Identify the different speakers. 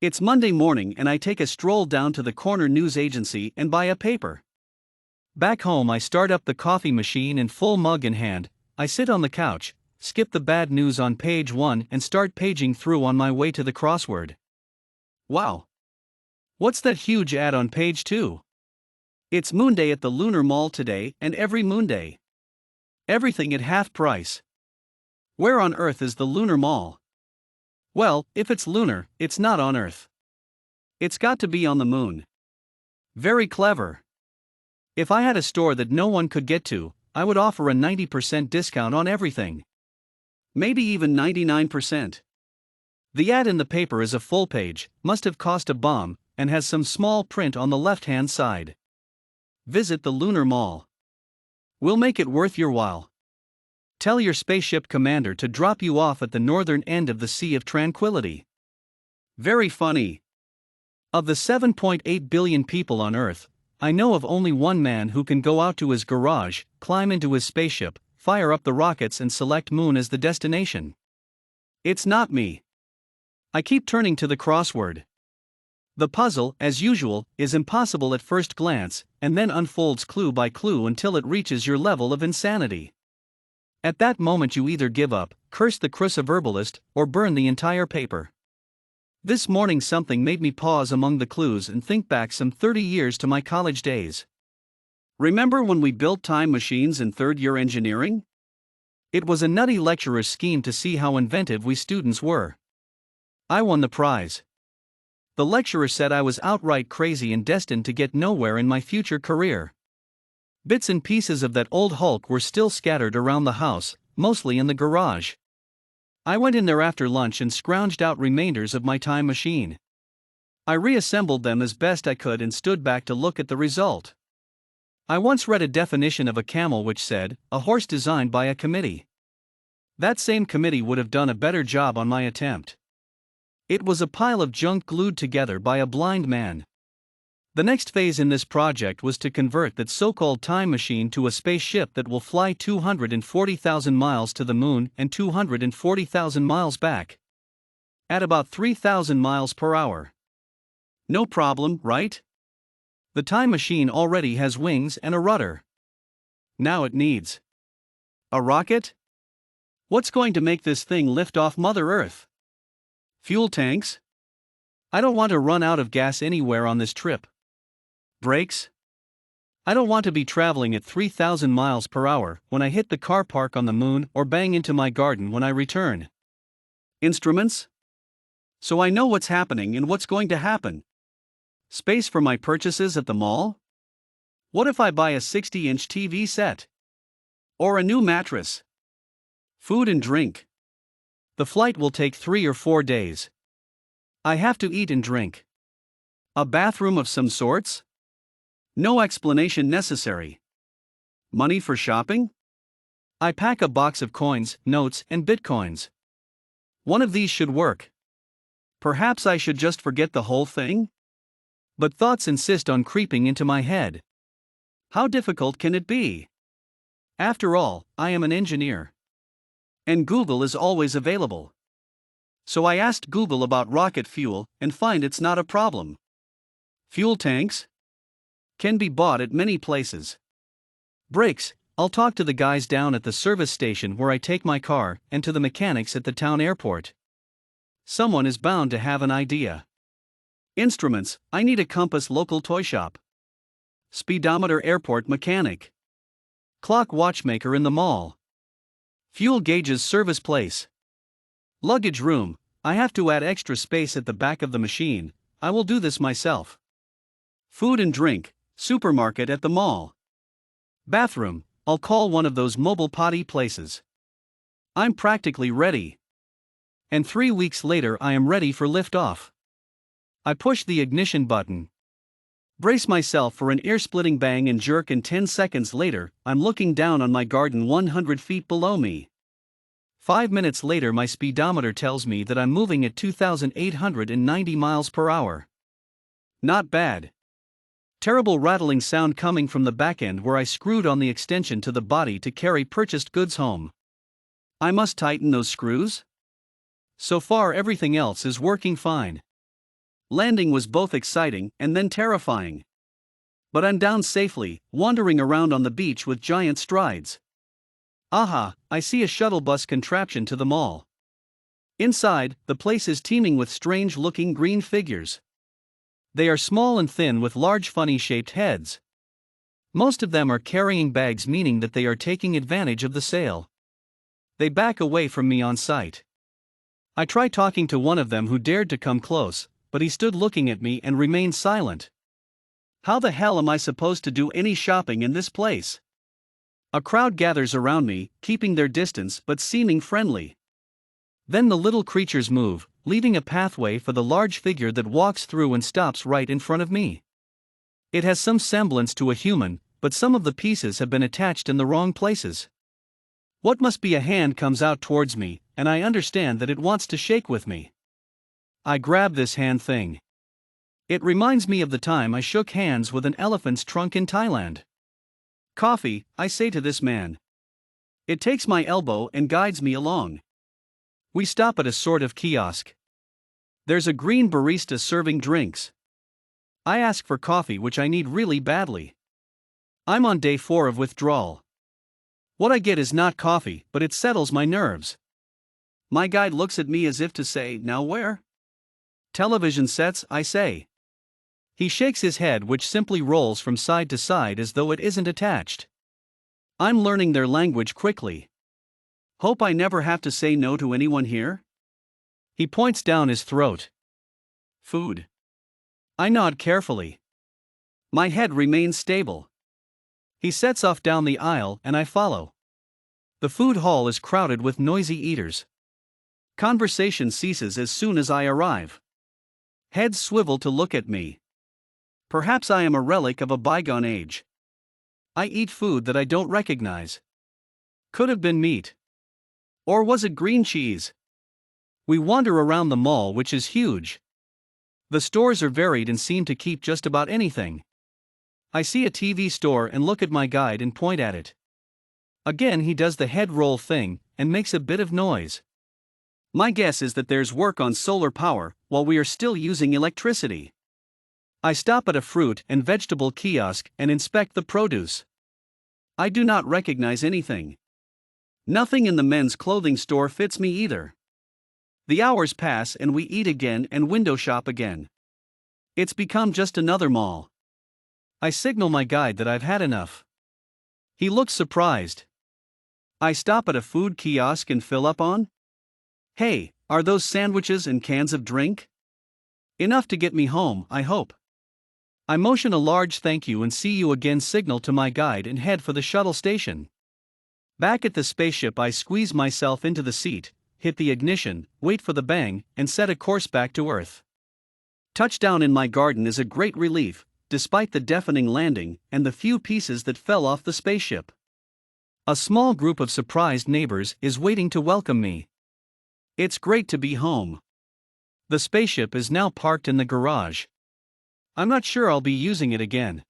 Speaker 1: It's Monday morning and I take a stroll down to the corner news agency and buy a paper. Back home, I start up the coffee machine in full mug in hand. I sit on the couch, skip the bad news on page 1 and start paging through on my way to the crossword. Wow! What's that huge ad on page 2? It's Moonday at the Lunar Mall today and every Moonday. Everything at half price. Where on earth is the Lunar Mall? Well, if it's lunar, it's not on Earth. It's got to be on the moon. Very clever. If I had a store that no one could get to, I would offer a 90% discount on everything. Maybe even 99%. The ad in the paper is a full page, must have cost a bomb, and has some small print on the left-hand side. Visit the Lunar Mall. We'll make it worth your while. Tell your spaceship commander to drop you off at the northern end of the Sea of Tranquility. Very funny. Of the 7.8 billion people on Earth, I know of only one man who can go out to his garage, climb into his spaceship, fire up the rockets and select Moon as the destination. It's not me. I keep turning to the crossword. The puzzle, as usual, is impossible at first glance, and then unfolds clue by clue until it reaches your level of insanity. At that moment you either give up, curse the cruciverbalist, or burn the entire paper. This morning something made me pause among the clues and think back some 30 years to my college days. Remember when we built time machines in third-year engineering? It was a nutty lecturer's scheme to see how inventive we students were. I won the prize. The lecturer said I was outright crazy and destined to get nowhere in my future career. Bits and pieces of that old Hulk were still scattered around the house, mostly in the garage. I went in there after lunch and scrounged out remainders of my time machine. I reassembled them as best I could and stood back to look at the result. I once read a definition of a camel which said, a horse designed by a committee. That same committee would have done a better job on my attempt. It was a pile of junk glued together by a blind man. The next phase in this project was to convert that so-called time machine to a spaceship that will fly 240,000 miles to the moon and 240,000 miles back. At about 3,000 miles per hour. No problem, right? The time machine already has wings and a rudder. Now it needs a rocket? What's going to make this thing lift off Mother Earth? Fuel tanks? I don't want to run out of gas anywhere on this trip. Brakes? I don't want to be traveling at 3,000 miles per hour when I hit the car park on the moon or bang into my garden when I return. Instruments? So I know what's happening and what's going to happen. Space for my purchases at the mall? What if I buy a 60-inch TV set? Or a new mattress? Food and drink. The flight will take 3 or 4 days. I have to eat and drink. A bathroom of some sorts? No explanation necessary. Money for shopping? I pack a box of coins, notes, and bitcoins. One of these should work. Perhaps I should just forget the whole thing? But thoughts insist on creeping into my head. How difficult can it be? After all, I am an engineer. And Google is always available. So I asked Google about rocket fuel and find it's not a problem. Fuel tanks? Can be bought at many places. Brakes, I'll talk to the guys down at the service station where I take my car and to the mechanics at the town airport. Someone is bound to have an idea. Instruments, I need a compass local toy shop. Speedometer airport mechanic. Clock watchmaker in the mall. Fuel gauges service place. Luggage room, I have to add extra space at the back of the machine, I will do this myself. Food and drink, supermarket at the mall. Bathroom, I'll call one of those mobile potty places. I'm practically ready. And 3 weeks later I am ready for liftoff. I push the ignition button. Brace myself for an ear-splitting bang and jerk, and 10 seconds later, I'm looking down on my garden 100 feet below me. 5 minutes later my speedometer tells me that I'm moving at 2,890 miles per hour. Not bad. Terrible rattling sound coming from the back end where I screwed on the extension to the body to carry purchased goods home. I must tighten those screws? So far everything else is working fine. Landing was both exciting and then terrifying. But I'm down safely, wandering around on the beach with giant strides. Aha, I see a shuttle bus contraption to the mall. Inside, the place is teeming with strange-looking green figures. They are small and thin with large funny-shaped heads. Most of them are carrying bags, meaning that they are taking advantage of the sale. They back away from me on sight. I try talking to one of them who dared to come close, but he stood looking at me and remained silent. How the hell am I supposed to do any shopping in this place? A crowd gathers around me, keeping their distance but seeming friendly. Then the little creatures move, leaving a pathway for the large figure that walks through and stops right in front of me. It has some semblance to a human, but some of the pieces have been attached in the wrong places. What must be a hand comes out towards me, and I understand that it wants to shake with me. I grab this hand thing. It reminds me of the time I shook hands with an elephant's trunk in Thailand. Coffee, I say to this man. It takes my elbow and guides me along. We stop at a sort of kiosk. There's a green barista serving drinks. I ask for coffee, which I need really badly. I'm on day 4 of withdrawal. What I get is not coffee, but it settles my nerves. My guide looks at me as if to say, "Now where?" "Television sets," I say. He shakes his head, which simply rolls from side to side as though it isn't attached. I'm learning their language quickly. Hope I never have to say no to anyone here? He points down his throat. Food. I nod carefully. My head remains stable. He sets off down the aisle and I follow. The food hall is crowded with noisy eaters. Conversation ceases as soon as I arrive. Heads swivel to look at me. Perhaps I am a relic of a bygone age. I eat food that I don't recognize. Could have been meat. Or was it green cheese? We wander around the mall, which is huge. The stores are varied and seem to keep just about anything. I see a TV store and look at my guide and point at it. Again he does the head roll thing and makes a bit of noise. My guess is that there's work on solar power while we are still using electricity. I stop at a fruit and vegetable kiosk and inspect the produce. I do not recognize anything. Nothing in the men's clothing store fits me either. The hours pass and we eat again and window shop again. It's become just another mall. I signal my guide that I've had enough. He looks surprised. I stop at a food kiosk and fill up on? Hey, are those sandwiches and cans of drink? Enough to get me home, I hope. I motion a large thank you and see you again signal to my guide and head for the shuttle station. Back at the spaceship I squeeze myself into the seat, hit the ignition, wait for the bang, and set a course back to Earth. Touchdown in my garden is a great relief, despite the deafening landing and the few pieces that fell off the spaceship. A small group of surprised neighbors is waiting to welcome me. It's great to be home. The spaceship is now parked in the garage. I'm not sure I'll be using it again.